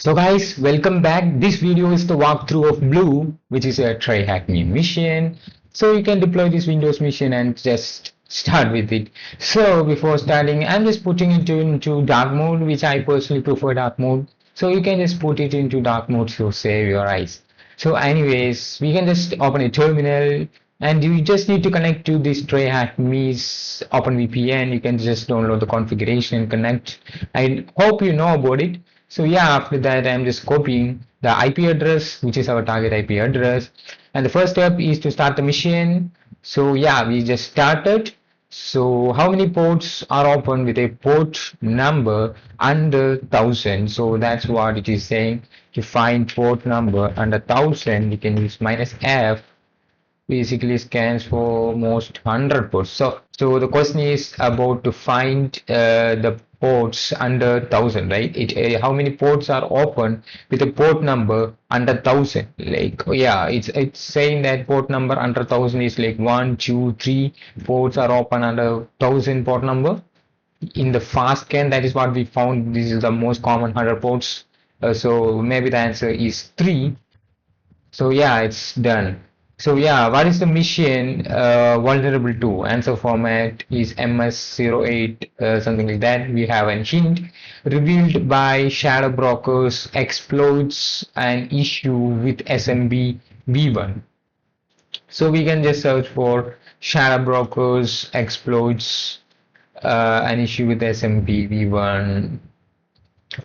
So guys, welcome back. This video is the walkthrough of Blue, which is a tryhackme mission. So you can deploy this Windows mission and just start with it. So before starting, I'm just putting it into dark mode, which I personally prefer dark mode. So you can just put it into dark mode to save your eyes. So anyways, we can just open a terminal and you just need to connect to this tryhackme's OpenVPN. You can just download the configuration, connect. I hope you know about it. So yeah, after that, I'm just copying the IP address, which is our target IP address. And the first step is to start the mission. So yeah, we just started. So how many ports are open with a port number under 1000? So that's what it is saying. To find port number under 1000, you can use -F, basically scans for most 100 ports. So the question is about to find the ports under 1000, right? How many ports are open with a port number under 1000? Like, yeah, it's saying that port number under 1000 is like 1, 2, 3 ports are open under 1000 port number. In the fast scan, that is what we found. This is the most common 100 ports. So maybe the answer is 3. So yeah, it's done. So yeah, what is the mission vulnerable to? Answer format is MS08, something like that. We have a hint revealed by shadow brokers exploits an issue with SMB V1. So we can just search for shadow brokers exploits an issue with SMB V1.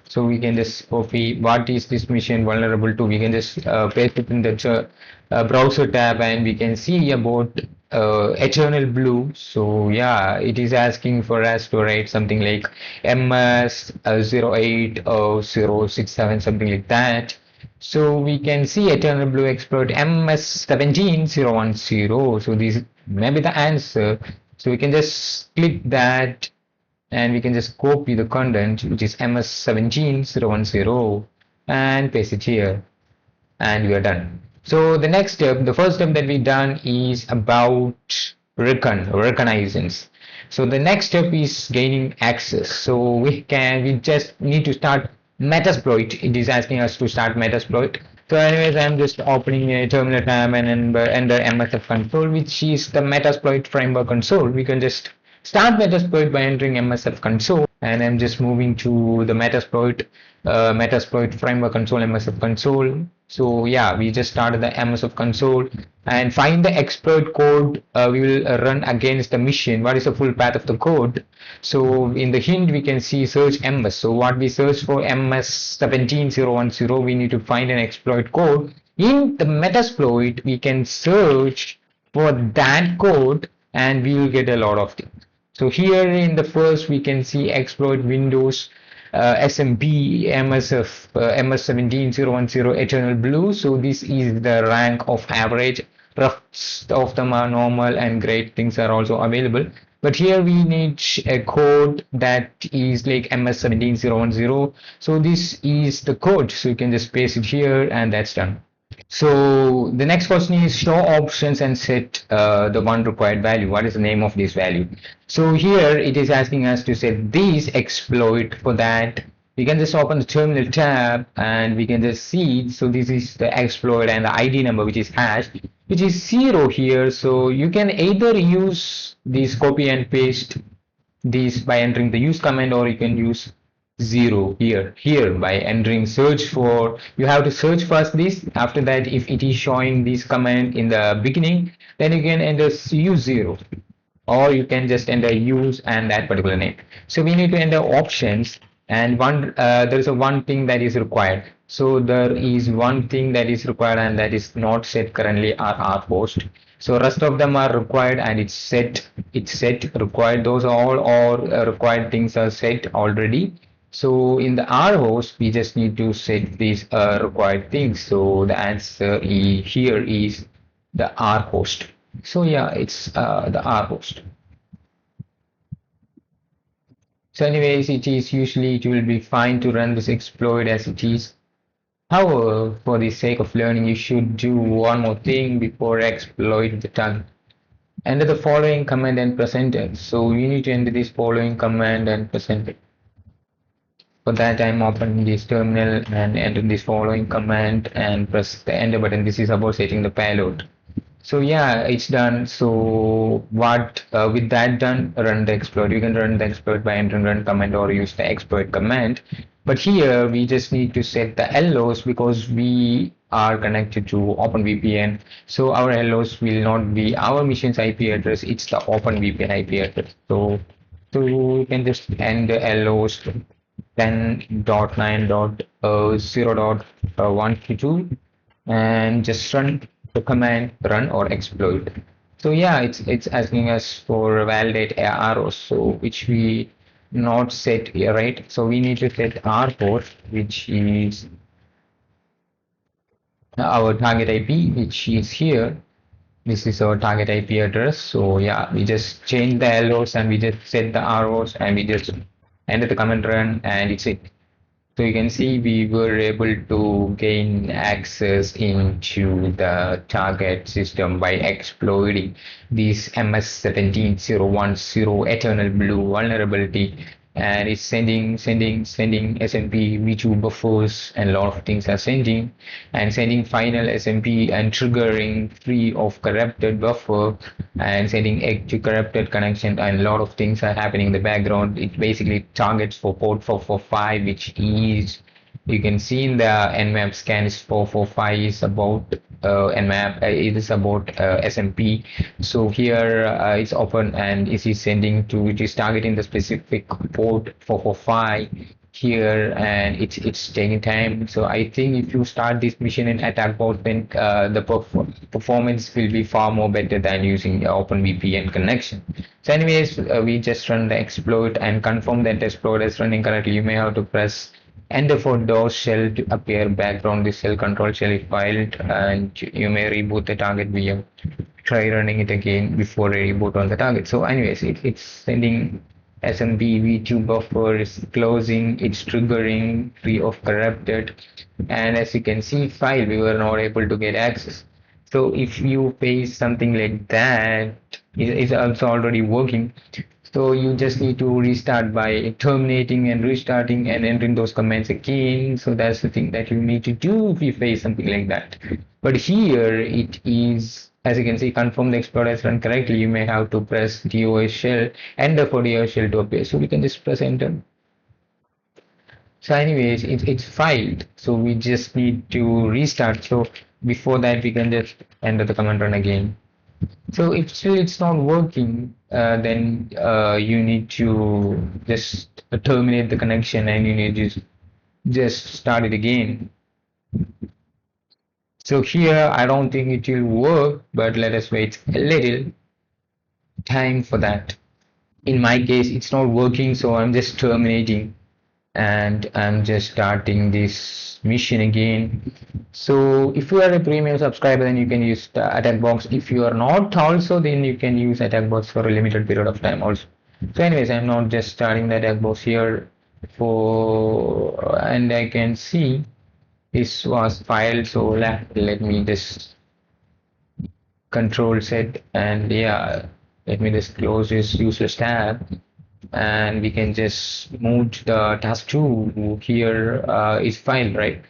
So we can just copy what is this mission vulnerable to. We can just paste it in the browser tab and we can see about eternal blue. So yeah, it is asking for us to write something like MS 08 or 067, something like that. So we can see eternal blue exploit MS 17010. So this may be the answer. So we can just click that and we can just copy the content, which is MS 17010, and paste it here, and we are done. So the next step, the first step that we done is about reconnaissance. So the next step is gaining access. So we just need to start Metasploit. It is asking us to start Metasploit. So anyways, I'm just opening a terminal tab and enter MSF console, which is the Metasploit framework console. We can just start Metasploit by entering MSF console, and I'm just moving to the Metasploit framework console, MSF console. So yeah, we just started the MSF console and find the exploit code. We will run against the mission. What is the full path of the code? So in the hint, we can see search MS. So what we search for MS 17010, we need to find an exploit code. In the Metasploit, we can search for that code and we will get a lot of things. So here in the first, we can see exploit Windows SMB MSF MS 17010 eternal blue. So this is the rank of average. Rest of them are normal and great things are also available. But here we need a code that is like MS 17010. So this is the code. So you can just paste it here and that's done. So the next question is show options and set the one required value. What is the name of this value? So here it is asking us to set this exploit. For that, we can just open the terminal tab and we can just see. So this is the exploit and the ID number, which is hash, which is 0 here. So you can either use this copy and paste this by entering the use command, or you can use 0 here by entering search for. You have to search first this. After that, if it is showing this command in the beginning, then you can enter use 0, or you can just enter use and that particular name. So we need to enter options, and there is a one thing that is required. So there is one thing that is required and that is not set currently are our host. So rest of them are required and it's set required. Those all required things are set already. So in the R host, we just need to set these required things. So the answer here is the R host. So yeah, it's the R host. So anyways, it will be fine to run this exploit as it is. However, for the sake of learning, you should do one more thing before exploit the target. Enter the following command and present it. So you need to enter this following command and present it. For that, I'm opening this terminal and enter this following command and press the enter button. This is about setting the payload. So yeah, it's done. So what with that done, run the exploit. You can run the exploit by entering run command or use the exploit command. But here we just need to set the LOs because we are connected to OpenVPN. So our LOs will not be our machine's IP address. It's the OpenVPN IP address. So you can just end the LOs 10.9.0.122 and just run the command run or exploit. So yeah, it's asking us for validate arrows, so which we not set here, right? So we need to set our port, which is our target IP, which is here. This is our target IP address. So yeah, we just change the LOs and we just set the arrows and we just enter the command run and it's it. So you can see we were able to gain access into the target system by exploiting this MS17010 Eternal Blue vulnerability, and it's sending SMP V2 buffers, and a lot of things are sending and sending final SMP and triggering free of corrupted buffer and sending egg to corrupted connection, and a lot of things are happening in the background. It basically targets for port 445, which is you can see in the nmap scan is 445 is about nmap it is about SMP. So here it's open and it is sending to, it is targeting the specific port 445 here, and it's taking time. So I think if you start this mission in attack mode, then the performance will be far more better than using the OpenVPN connection. So anyways, we just run the exploit and confirm that the exploit is running correctly. You may have to press enter for DOS shell to appear background. The shell control shell is filed, and you may reboot the target VM. Try running it again before a reboot on the target. So anyways, it's sending SMP V2 buffer, is closing, it's triggering free of corrupted, and as you can see file, we were not able to get access. So if you face something like that, it's also already working. So you just need to restart by terminating and restarting and entering those commands again. So that's the thing that you need to do if you face something like that. But here it is, as you can see, confirm the exploit has run correctly. You may have to press DOS shell, enter for DOS shell to appear. So we can just press enter. So anyways, it's filed. So we just need to restart. So before that, we can just enter the command run again. So if still it's not working, then you need to just terminate the connection and you need to just start it again. So here I don't think it will work, but let us wait a little time for that. In my case, it's not working, so I'm just terminating and I'm just starting this mission again. So if you are a premium subscriber, then you can use the attack box. If you are not also, then you can use attack box for a limited period of time also. So anyways, I'm not just starting the attack box here for, and I can see this was filed. So let me just control set, and yeah, let me just close this useless tab, and we can just move to the task 2. Here is file, right?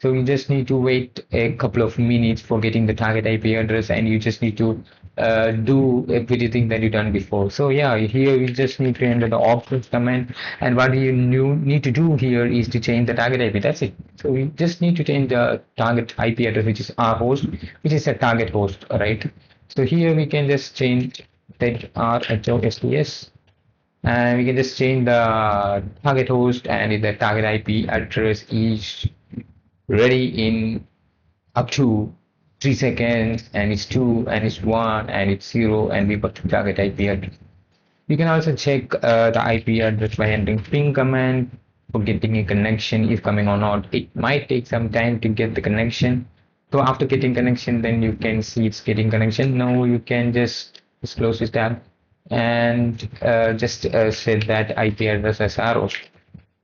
So you just need to wait a couple of minutes for getting the target IP address, and you just need to do everything that you done before. So yeah, here you just need to enter the options command, and what you need to do here is to change the target IP. That's it. So we just need to change the target IP address, which is our host, which is a target host, right? So here we can just change that RHOSTS, and we can just change the target host, and the target IP address is ready in up to 3 seconds, and it's 2 and it's 1 and it's 0, and we got the target IP address. You can also check the IP address by entering ping command for getting a connection if coming or not. It might take some time to get the connection. So after getting connection, then you can see it's getting connection. Now you can just close this tab and just set that IP address as arrows.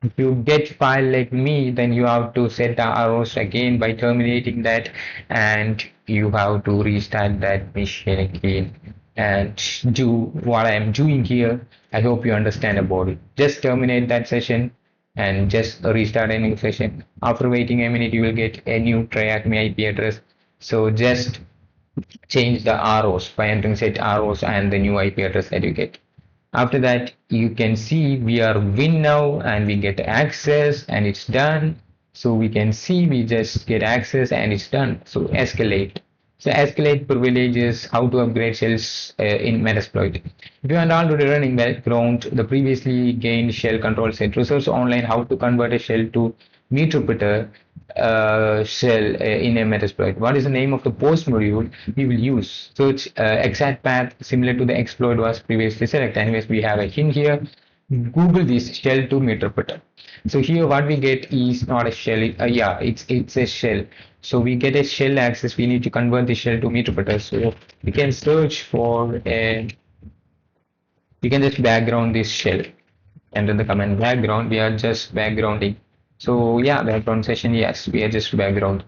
If you get file like me, then you have to set the arrows again by terminating that, and you have to restart that mission again and do what I am doing here. I hope you understand about it. Just terminate that session and just restart a new session. After waiting a minute, you will get a new tryhackme IP address. So just change the ROs by entering set ROs and the new IP address that you get. After that, you can see we are win now and we get access and it's done. So we can see we just get access and it's done. So escalate. So escalate privileges, how to upgrade shells in Metasploit. If you are already running background, the previously gained shell control set research online how to convert a shell to meterpreter shell in a Metasploit. What is the name of the post module we will use? So it's exact path similar to the exploit was previously selected. Anyways, we have a hint here. Google this shell to meterpreter. So here what we get is not a shell. Yeah, it's a shell. So we get a shell access. We need to convert the shell to meterpreter. So we can search for a. We can just background this shell. Enter the command background. We are just backgrounding. So yeah, background session. Yes, we are just background.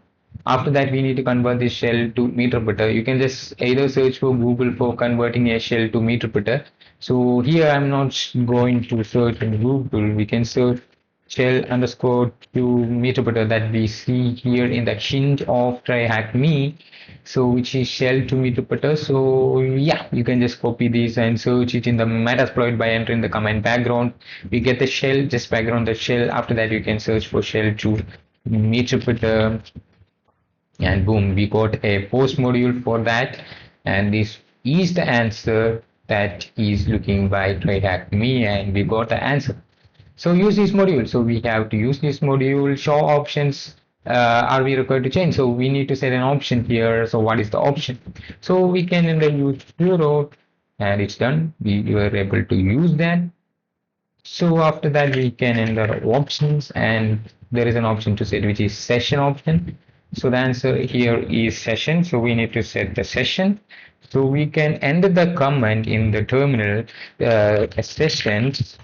After that, we need to convert this shell to meterpreter. You can just either search for Google for converting a shell to meterpreter. So here I'm not going to search in Google. We can search shell underscore to meterpreter that we see here in the hint of tryhackme. So which is shell to meterpreter. So yeah, you can just copy this and search it in the Metasploit by entering the command background. We get the shell, just background the shell. After that, you can search for shell to meterpreter and boom, we got a post module for that, and this is the answer that is looking by tryhackme, and we got the answer. So use this module. So we have to use this module. Show options. Are we required to change? So we need to set an option here. So what is the option? So we can then use 0 and it's done. We were able to use that. So after that, we can enter options and there is an option to set which is session option. So the answer here is session. So we need to set the session. So we can enter the command in the terminal sessions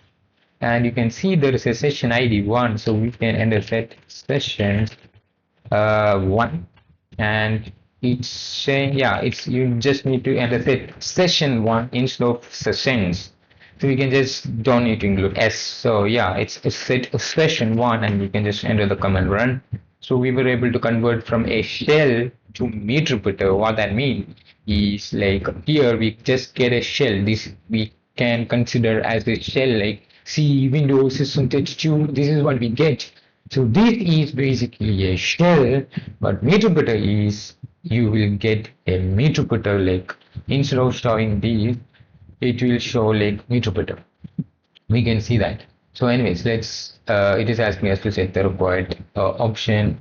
and you can see there is a session ID 1. So we can enter set session 1 and it's saying yeah it's you just need to enter set session 1 instead of sessions. So we can just don't need to include S. So yeah, it's set session 1 and we can just enter the command run. So we were able to convert from a shell to meterpreter. What that means is like here we just get a shell. This we can consider as a shell like C, Windows, System32. This is what we get. So this is basically a shell, but meterpreter is you will get a meterpreter like instead of showing these it will show like meterpreter. We can see that. So anyways, let's it is asking us to set the required option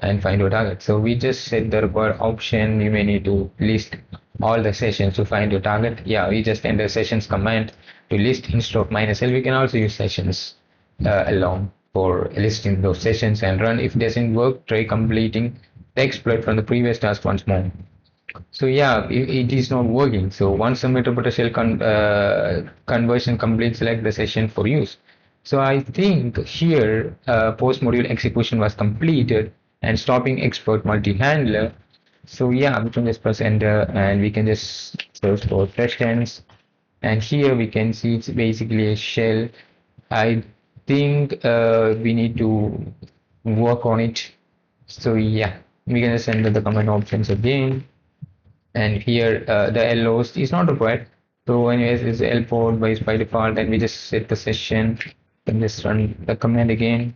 and find your target. So we just set the required option. You may need to list all the sessions to find your target. Yeah, we just enter sessions command to list instead of -l. We can also use sessions alone for listing those sessions and run. If it doesn't work, try completing the exploit from the previous task once more. So yeah, it is not working. So once the meterpreter shell conversion completes, select the session for use. So I think here post module execution was completed and stopping exploit multi-handler. So yeah, we can just press enter and we can just search for sessions. And here we can see it's basically a shell. I think we need to work on it. So yeah, we can just enter the command options again. And here the LOs is not required. So anyways, it's L port by default, and we just set the session and just run the command again.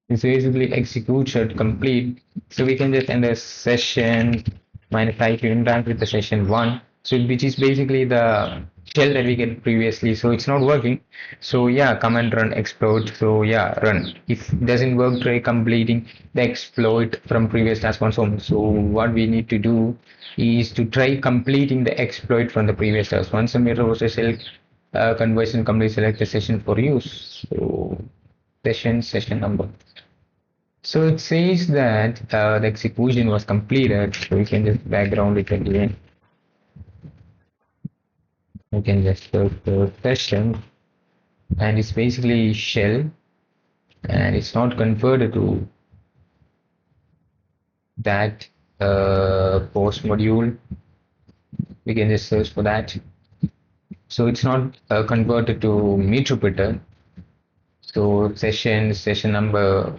It's basically execute should complete. So we can just enter session -i to interact with the session 1. So which is basically the shell that we get previously. So it's not working. So yeah, command run exploit. So yeah, run. If it doesn't work, try completing the exploit from previous task on. So what we need to do is to try completing the exploit from the previous task. Once the mirror was a shell conversion complete, select the session for use. So session number. So it says that the execution was completed. So we can just background it again. We can just search the session, and it's basically shell, and it's not converted to that post module. We can just search for that. So it's not converted to meterpreter. So session number.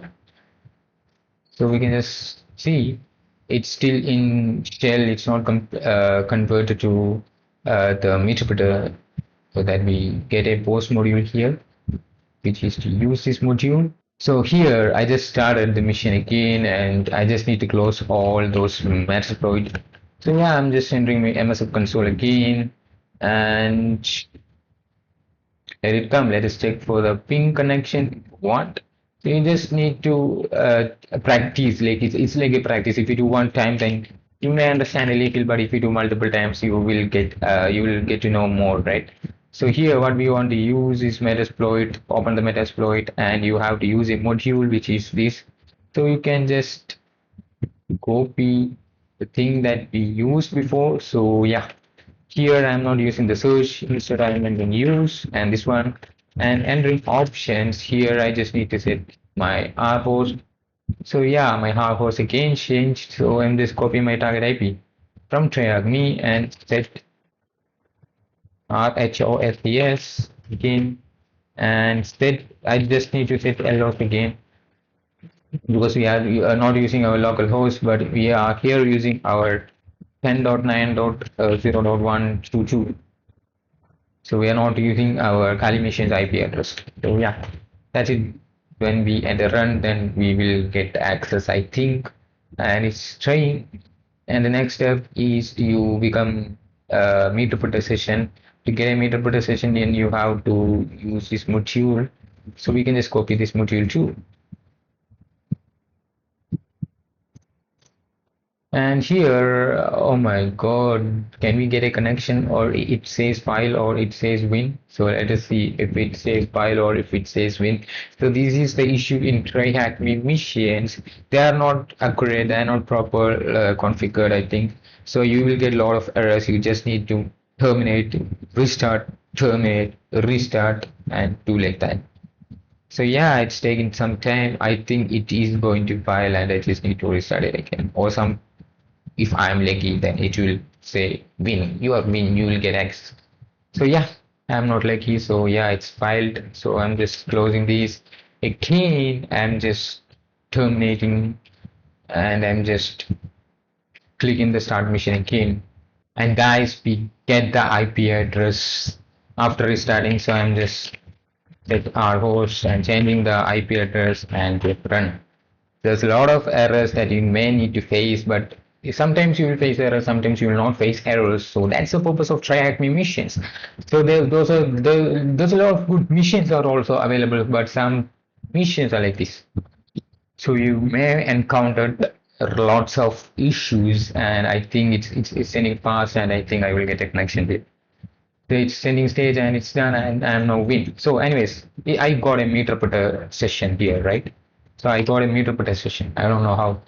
So we can just see it's still in shell. It's not converted to the meterpreter, so that we get a post module here, which is to use this module. So here I just started the mission again, and I just need to close all those Metasploit. So yeah, I'm just entering my MSF console again, and let it come. Let us check for the ping connection. What? So you just need to practice. Like it's like a practice. If you do one time, then you may understand a little, but if you do multiple times, you will get to know more, right? So here, what we want to use is Metasploit. Open the Metasploit, and you have to use a module, which is this. So you can just copy the thing that we used before. So yeah, here I'm not using the search, instead I'm entering use and this one, and entering options. Here I just need to set my R host. So yeah, my R host again changed. So I'm just copying my target IP from tryhackme and set RHOSTS again, and set I just need to set LOS again, because we are not using our local host, but we are here using our 10.9.0.122. So we are not using our Kali machine's IP address. So yeah, that's it. When we enter run, then we will get access, I think, and it's trying. And the next step is you become a meter session. To get a meter session, then you have to use this module. So we can just copy this module too. And here, oh my God, can we get a connection, or it says file or it says win? So let us see if it says file or if it says win. So this is the issue in tryhackme machines. They are not accurate, they are not proper configured, I think. So you will get a lot of errors. You just need to terminate, restart, and do like that. So yeah, it's taking some time. I think it is going to file, and I just need to restart it again, or some, if I'm lucky, then it will say win. You have win, you will get X. So yeah, I'm not lucky. So yeah, it's filed. So I'm just closing these again. I'm just terminating, and I'm just clicking the start mission again. And guys, we get the IP address after restarting. So I'm just set our host and changing the IP address and just run. There's a lot of errors that you may need to face, but sometimes you will face errors, sometimes you will not face errors. So that's the purpose of tryhackme missions. So there's a lot of good missions are also available, but some missions are like this. So you may encounter lots of issues, and I think it's sending fast, and I think I will get a connection with. So it's sending stage and it's done, and I'm now win. So anyways, I got a meter session here, right? So I got a meter session. I don't know how.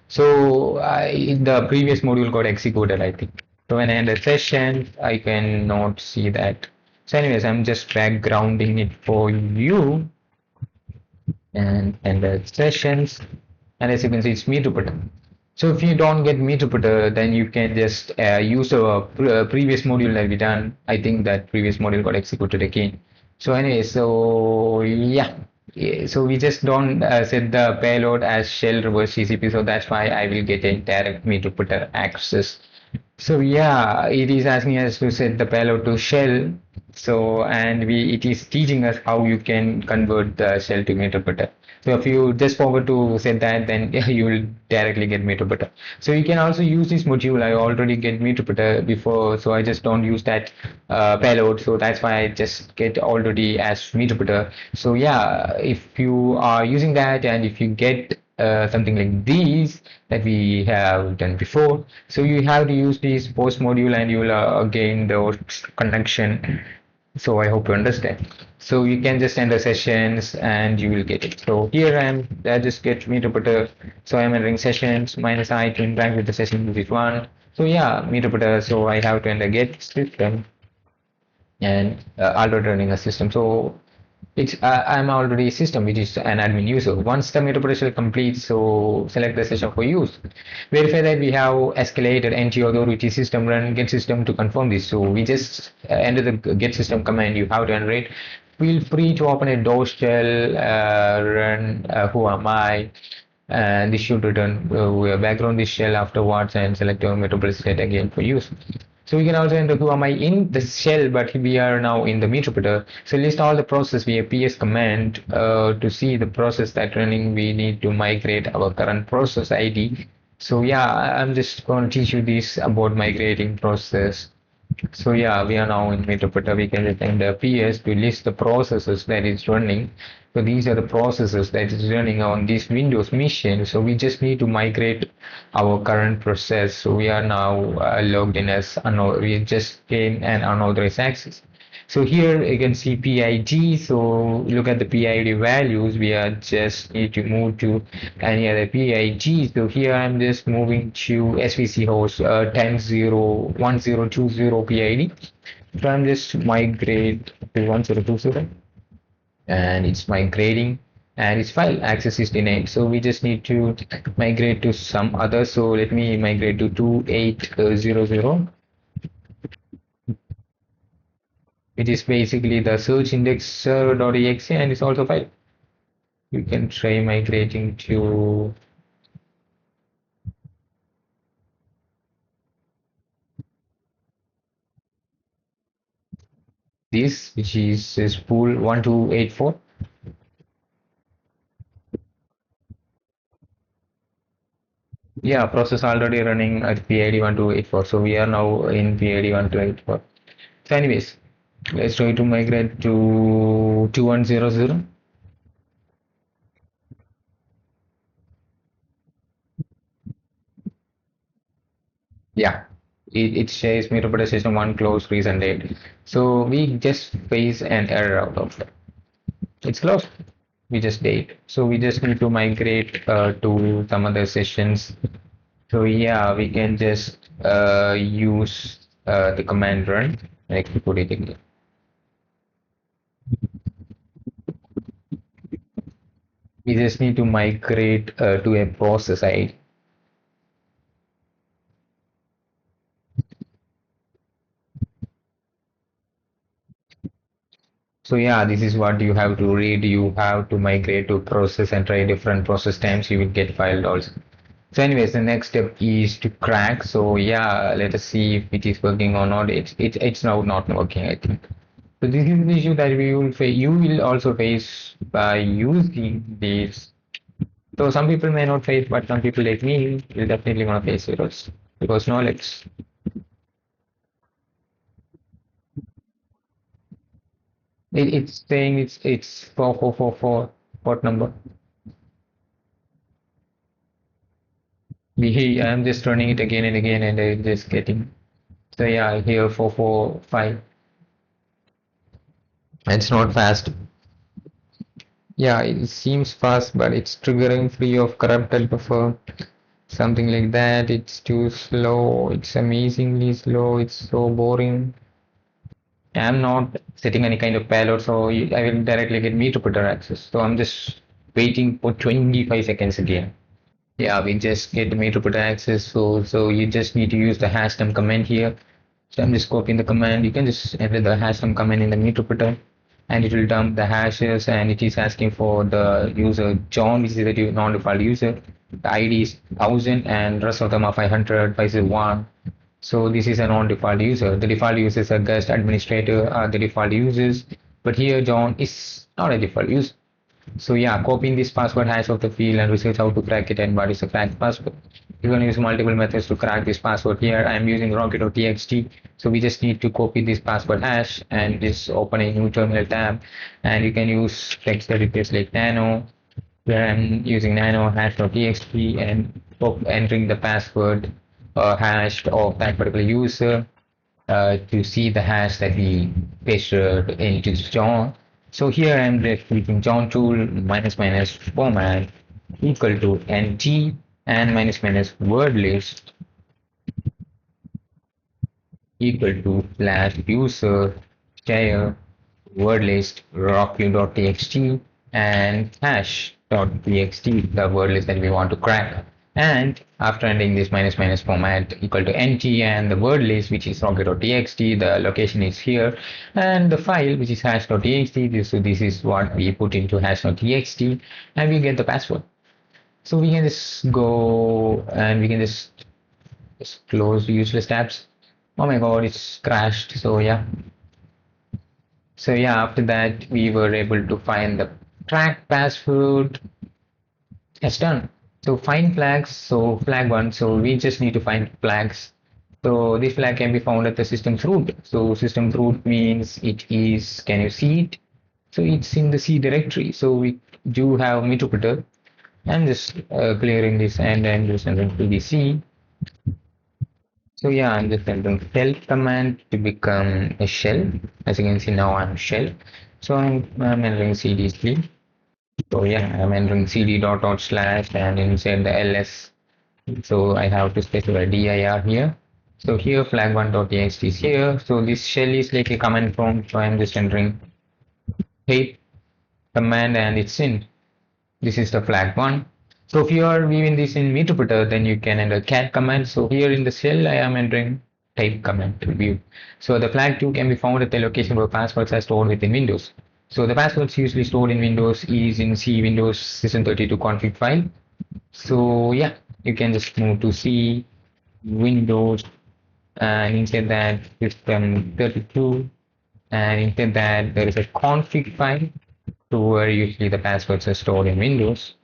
So the previous module got executed, I think. So when I end the session, I cannot see that. So anyways, I'm just backgrounding it for you, and the sessions, and as you can see, it's meter. So if you don't get meter, then you can just use a previous module that we done. I think that previous module got executed again. So anyway, so yeah. So we just don't set the payload as shell reverse TCP, so that's why I will get a direct meter access. So yeah, it is asking us to set the payload to shell. So and it is teaching us how you can convert the shell to meter. So if you just forward to set that, then you will directly get meter. So you can also use this module. I already get meter before, so I just don't use that payload. So that's why I just get already as meter. So yeah, if you are using that, and if you get something like these that we have done before, so you have to use this post module, and you will gain the connection. So I hope you understand. So you can just enter sessions and you will get it. So here I just get meter. So I'm entering sessions -I to interact with the session with one. So yeah, meter. So I have to enter get system and alter turning a system. So It's I'm already a system which is an admin user. Once the meta completes, so select the session for use. Verify that we have escalated NT authority system run get system to confirm this. So we just enter the get system command. You have to enter it. Feel free to open a DOS shell, run who am I, and this should return background this shell afterwards and select your metropolis state again for use. So we can also enter who am I in the shell, but we are now in the meterpreter. So list all the process via ps command. To see the process that running, we need to migrate our current process ID. So yeah, I'm just going to teach you this about migrating process. So yeah, we are now in Meterpreter. We can just enter PS to list the processes that is running. So these are the processes that is running on this Windows machine. So we just need to migrate our current process. So we are now logged in as we just gain an unauthorized access. So here you can see PID. So look at the PID values. We are just need to move to any other PID. So here I'm just moving to SVC host 10.0.10.20 PID. So I'm just migrate to 1020 and it's migrating and its file access is denied. So we just need to migrate to some other. So let me migrate to 2800. It is basically the search index.exe and it's also file. You can try migrating to this, which is spool 1284. Yeah, process already running at PID 1284. So we are now in PID 1284. So anyways, let's try to migrate to 2100. Yeah, it says Metropolis system one closed recent date. So we just face an error out of it. It's closed. We just date. So we just need to migrate to some other sessions. So yeah, we can just use the command run and execute it again. We just need to migrate to a process ID. So yeah, this is what you have to read. You have to migrate to process and try different process times. You will get filed also. So anyways, the next step is to crack. So yeah, let us see if it is working or not. It's now not working, I think. So this is the issue that we will face. You will also face by using this. So some people may not face, but some people like me will definitely gonna face it also because knowledge. It's saying it's 4444 port number. I'm just running it again and again and I'm just getting. So yeah, here 445. It's not fast. Yeah, it seems fast, but it's triggering free of corrupted buffer. Something like that. It's too slow. It's amazingly slow. It's so boring. I'm not setting any kind of payload, so I will directly get meter access. So I'm just waiting for 25 seconds again. Yeah, we just get the meter access. So you just need to use the hashtag command here. So I'm just copying the command. You can just enter the hashtag command in the meter and it will dump the hashes and it is asking for the user John, which is the non-default user. The ID is 1000 and rest of them are 500, 501. So this is a non-default user. The default users are guest administrator are the default users, but here John is not a default user. So yeah, copying this password hash of the field and research how to crack it and what is the cracked password. You can use multiple methods to crack this password. Here I'm using rocket.txt. So we just need to copy this password hash and just open a new terminal tab. And you can use text editors like nano, where I'm using nano hash.txt and entering the password hash of that particular user to see the hash that we pasted into John. So here I'm just clicking John tool minus minus format equal to ng and minus minus word list equal to slash user share word list rockview.txt and hash.txt, the word list that we want to crack. And after ending this minus minus format equal to empty, and the word list which is rocket.txt, the location is here, and the file which is hash.txt, this is what we put into hash.txt, and we get the password. So we can just go and we can just close useless tabs. Oh my god, it's crashed. So yeah, after that we were able to find the track password. It's done. So find flags. So flag one. So we just need to find flags. So this flag can be found at the system's root. So system root means it is. Can you see it? So it's in the C directory. So we do have meterpreter. I'm just clearing this and I'm just entering to the C. So yeah, I'm just entering shell command to become a shell. As you can see now, I'm shell. So I'm entering cd sleep. So yeah, I'm entering cd dot slash and inside the ls. So I have to specify dir here. So here flag1.txt is here. So this shell is like a command prompt. So I'm just entering type command and it's in. This is the flag one. So if you are viewing this in meterpreter, then you can enter cat command. So here in the shell, I am entering type command to view. So the flag 2 can be found at the location where passwords are stored within Windows. So the passwords usually stored in Windows is in C Windows System32 config file. So yeah, you can just move to C Windows and inside that System32 and inside that there is a config file to where usually the passwords are stored in Windows.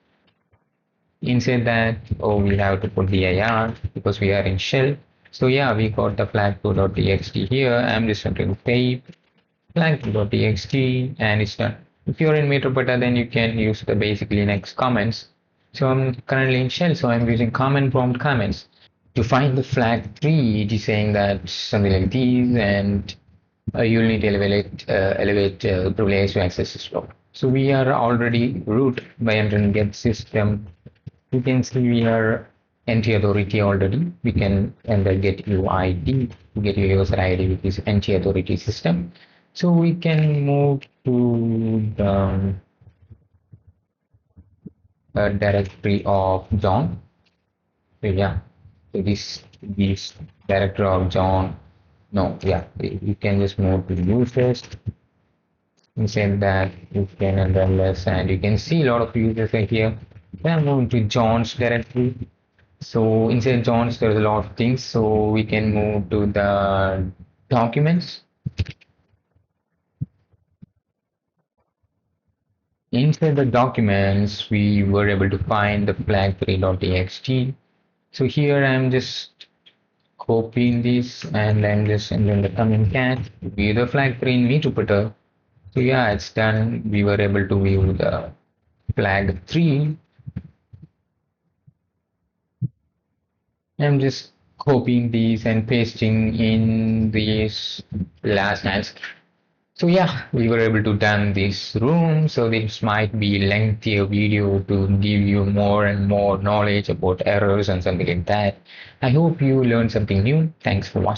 Inside that, oh, we have to put dir because we are in shell. So yeah, we got the flag2.txt here. I'm just going to type flag2.txt and it's done. If you're in meterpreter, then you can use the basic Linux commands. So I'm currently in shell, so I'm using command prompt commands. To find the flag 3, it is saying that something like these, and you'll need to elevate privilege to access this flow. So we are already root by entering get system. You can see we are entry authority already. We can enter get UID, get your user ID, which is entry authority system. So we can move to the directory of John. So yeah, so this directory of John. No, yeah, you can just move to users. Inside that you can enter less, and you can see a lot of users are here. Then I'm moving to John's directory. So inside John's, there's a lot of things. So we can move to the documents. Inside the documents, we were able to find the flag3.txt. So here I'm just copying this and I'm just entering the command cat view the flag3 in meterpreter. So yeah, it's done. We were able to view the flag 3. I'm just copying these and pasting in these last lines. So yeah, we were able to done this room. So this might be lengthier video to give you more and more knowledge about errors and something like that. I hope you learned something new. Thanks for watching.